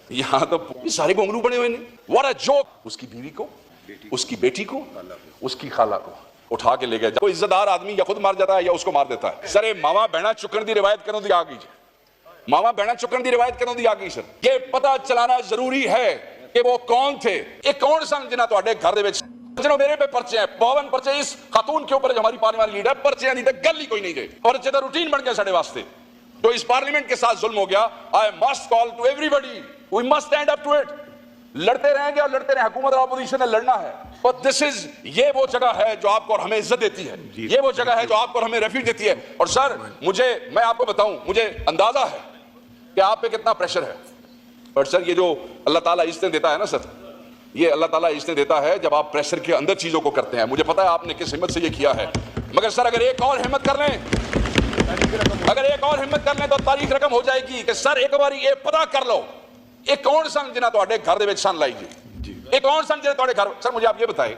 यहाँ तो सारे घुंघरू बने हुए नहीं। What a joke. उसकी बीवी को, उसकी बेटी को, उसकी खाला को उठा के ले गए। कोई इज्जतदार आदमी या खुद मार जाता है या उसको मार देता है। सर मामा बहना चुकन दी रिवायत करों दी आ गई। मामा बहना चुकन दी रिवायत करों दी आ गई। सर ये पता चलाना जरूरी है कि वो कौन थे। ये कौन सन जिन्हें ਤੁਹਾਡੇ घर ਦੇ ਵਿੱਚ जनों मेरे पे पर्चे हैं 52 पर्चे इस खातून के ऊपर जो हमारी पार्लियामेंट लीडर पर्चे नहीं थे गल ही कोई नहीं थे पर्चे तो रूटीन बन गया साढ़े वास्ते। तो इस पार्लियामेंट के साथ जुल्म हो गया। I must call to everybody we must stand up to it. लड़ते रहेंगे और लड़ते रहे। हुकूमत और अपोजिशन ने लड़ना है। और दिस इज ये वो जगह है जो आपको और हमें इज्जत देती है। ये वो जगह है जो आपको और हमें रेफ्यूज देती है। और सर मैं आपको बताऊं मुझे अंदाजा है कि आप पे कितना प्रेशर है। और सर ये जो अल्लाह ताला इज्जतें देता है ना सर, ये अल्लाह ताला इज्जतें देता है जब आप प्रेशर के अंदर चीजों को करते हैं। मुझे पता है आपने किस हिम्मत से ये किया है, मगर सर अगर एक और हिम्मत कर लें तो तारीख रकम हो जाएगी कि सर एक बार ये पता कर लो ये कौन सन जिन्हें ਤੁਹਾਡੇ घर ਦੇ ਵਿੱਚ सन लाई जी। ये कौन सन जिन्हें ਤੁਹਾਡੇ घर। सर मुझे आप ये बताएं,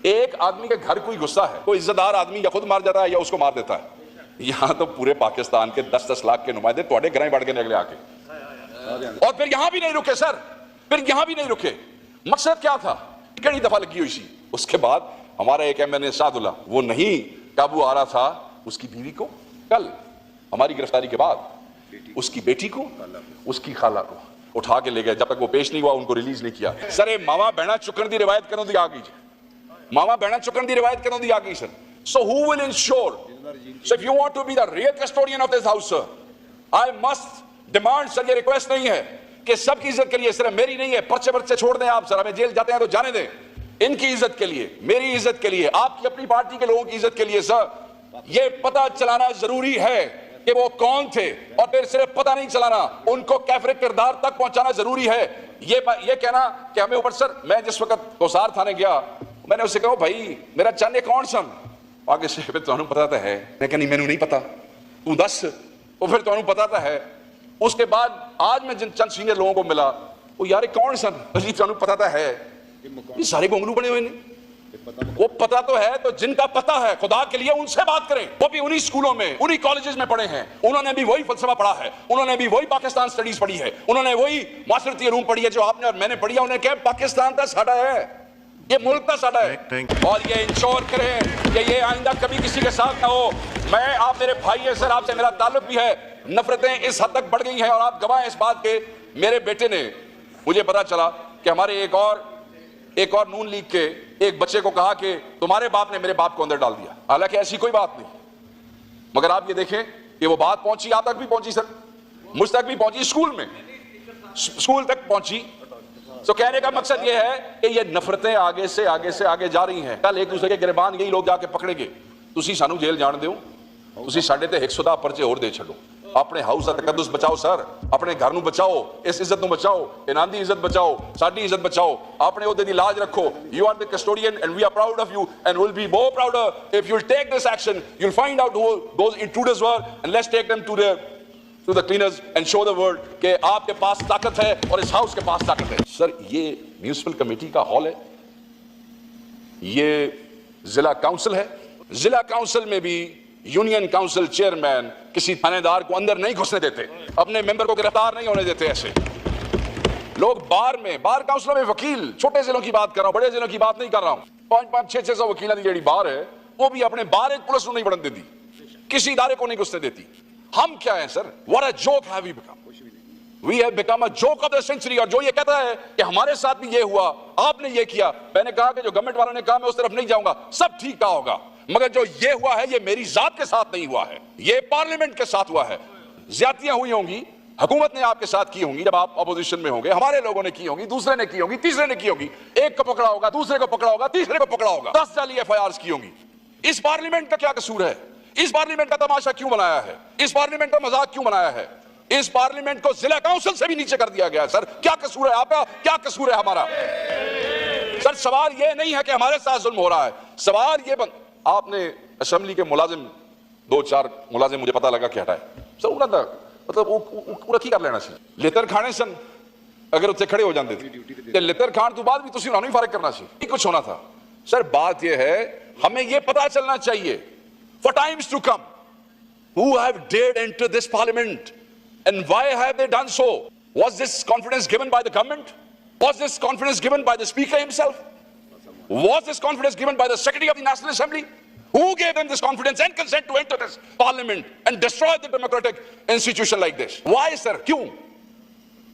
एक आदमी के घर कोई गुस्सा है, कोई इज्जतदार आदमी या खुद मार जाता है या उसको मार देता है। यहाँ तो पूरे पाकिस्तान के 10-10 लाख के नुमाइंदे ਤੁਹਾਡੇ घरें बढ़ गए अगले आके। और फिर यहाँ भी नहीं रुके सर, फिर यहाँ भी नहीं रुके। मकसद क्या था, कई दफा लगी हुई थी। उसके बाद हमारा एक एमएनए सादुल्ला वो नहीं काबू आ रहा था। उसकी बीवी को कल हमारी गिरफ्तारी के बाद उसकी बेटी को, उसकी खाला को उठा के ले गए। जब तक वो पेश नहीं हुआ उनको रिलीज नहीं किया। सर मामा बहना चुकन दी रिवायत करों दी आ गई। मामा बहना चुकन दी रिवायत करों दी आ गई। Sir so who will ensure, so if you want to be the real custodian of this house sir, I must demand. Sir ये रिक्वेस्ट नहीं है कि सबकी इज्जत के लिए, सिर्फ मेरी नहीं है। पर्चे छोड़ दें आप सर, हमें जेल जाते हैं तो जाने दें। इनकी इज्जत के लिए, मेरी इज्जत के लिए, आपकी अपनी पार्टी के लोगों की इज्जत के लिए सर ये पता चलाना जरूरी है कि वो कौन थे। और फिर सिर्फ पता नहीं चलाना, उनको कैफरे किरदार तक पहुंचाना जरूरी है। ये कहना कि हमें ऊपर। सर मैं जिस वक्त कोसार थाने गया मैंने उससे कहा भाई मेरा चंद कौन सन। आगे से फिर तुहानू पता तो है। मैं कहा नहीं मैनू नहीं पता, तू दस। वो फिर तुहानू पता तो है। उसके बाद आज मैं जिन चंद सीनियर लोगों को मिला वो यार कौन सन अजी तुहानू पता तो है। ये सारे घुंघरू बने हुए नहीं। वो पता तो है तो जिनका पता है खुदा के लिए उनसे बात करें। वो भी उन्हीं स्कूलों में उन्हीं कॉलेजेस में पढ़े हैं। उन्होंने भी वही फलसफा पढ़ा है, उन्होंने भी वही पाकिस्तान स्टडीज पढ़ी है, उन्होंने वही मास्टरती रूम पढ़ी है जो आपने और मैंने पढ़ी है। उन्हें क्या पाकिस्तान का साडा है, ये मुल्क का साडा है। और ये इंश्योर करें कि ये आइंदा कभी किसी के साथ ना हो। मैं आप मेरे भाई है सर, आपसे मेरा ताल्लुक भी है। नफरतें इस हद तक बढ़ गई हैं और आप गवाह हैं इस बात के। मेरे बेटे ने मुझे पता चला कि हमारे एक और नून लीग के एक बच्चे को कहा कि तुम्हारे बाप ने मेरे बाप को अंदर डाल दिया। हालांकि ऐसी कोई बात नहीं, मगर आप ये देखें कि वो बात पहुंची, आप तक भी पहुंची सर, मुझ तक भी पहुंची, स्कूल तक पहुंची। तो कहने का मकसद ये है कि ये नफरतें आगे से आगे जा रही हैं। कल एक दूसरे के गिरबान यही लोग जाके पकड़ेंगे। तुसी सानू जेल जान दिओ, तुसी साडे ते 110 पर्चे होर दे छड्डो। अपने हाउस का तकद्दुस बचाओ सर, अपने घर नूं बचाओ, इस इज्जत नूं बचाओ, इन्हां दी इज्जत बचाओ, साडी इज्जत बचाओ, अपने ओहदे दी लाज रखो। You are the custodian and we are proud of you and we'll be more prouder if you'll take this action. You'll find out who those intruders were and let's take them to the cleaners and show the world कि आपके पास ताकत है और इस house के पास ताकत है। Sir ये म्यूनिसिपल कमेटी का हॉल है, ये जिला काउंसिल है। जिला काउंसिल में भी यूनियन काउंसिल चेयरमैन किसी थानेदार को अंदर नहीं घुसने देते, अपने मेंबर को गिरफ्तार नहीं होने देते। ऐसे लोग बार काउंसिलों में वकील, छोटे जिलों की बात कर रहा हूं, बड़े जिलों की बात नहीं कर रहा हूं। 500 600 वकीलों की जेड़ी बार है वो भी अपने बार एक पुलिस को नहीं बढ़ने देती, किसी इदारे को नहीं घुसने देती। हम क्या है sir, what a joke have we become. We have become a joke of the century। और जो ये कहता है कि हमारे साथ भी ये हुआ, आपने ये किया, मैंने कहा कि जो गवर्नमेंट वालों ने कहा मैं उस तरफ नहीं जाऊंगा, सब ठीक कहा होगा, मगर जो ये हुआ है ये मेरी जात के साथ नहीं हुआ है, ये पार्लियामेंट के साथ हुआ है। ज्यादतियां हुई होंगी, हुकूमत ने आपके साथ की होंगी जब आप अपोजिशन में होंगे, हमारे लोगों ने की होंगी, दूसरे ने की होंगी, तीसरे ने की होगी, एक को पकड़ा होगा, दूसरे को पकड़ा होगा, तीसरे को पकड़ा होगा, 10 जाली FIRs की होंगी। इस पार्लियामेंट का क्या कसूर है? इस पार्लियामेंट का तमाशा क्यों बनाया है? इस पार्लियामेंट का मजाक क्यों बनाया है? इस पार्लियामेंट को जिला काउंसिल से भी नीचे कर दिया गया। सर क्या कसूर है आपका, क्या कसूर है हमारा? सर सवाल ये नहीं है कि हमारे साथ जुल्म हो रहा है, सवाल ये आपने असेंबली के मुलाजिम 2-4 मुलाजिम मुझे पता लगा कि हटाए सर, उन्होंने मतलब वो रखी कर लेना सी लितर खाने सन, अगर उत्थे खड़े हो जाते थे लितर खान तो बाद भी तुसी उन्होंने फारिग करना सी, कुछ होना था। सर बात यह है हमें यह पता चलना चाहिए for times to come who have dared enter this parliament and why have they done so। Was this confidence given by the government? Was this confidence given by the Speaker himself? Was this confidence given by the Secretary of the National Assembly? Who gave them this confidence and consent to enter this parliament and destroy the democratic institution like this? Why, sir? क्यों?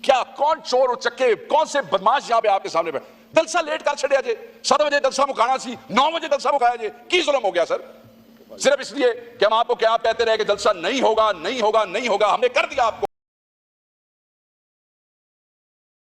क्या कौन चोर उचक्के कौन से बदमाश यहाँ पे आपके सामने पे जलसा लेट कर छड़िया जे 7 बजे जलसा मुकाना सी 9 बजे जलसा मुकाया जे की जुल्म हो गया सर सिर्फ इसलिए कि हम आपको क्या आप कहते रहे कि जलसा नहीं होगा नहीं होगा नहीं होगा हमने कर दिया आपको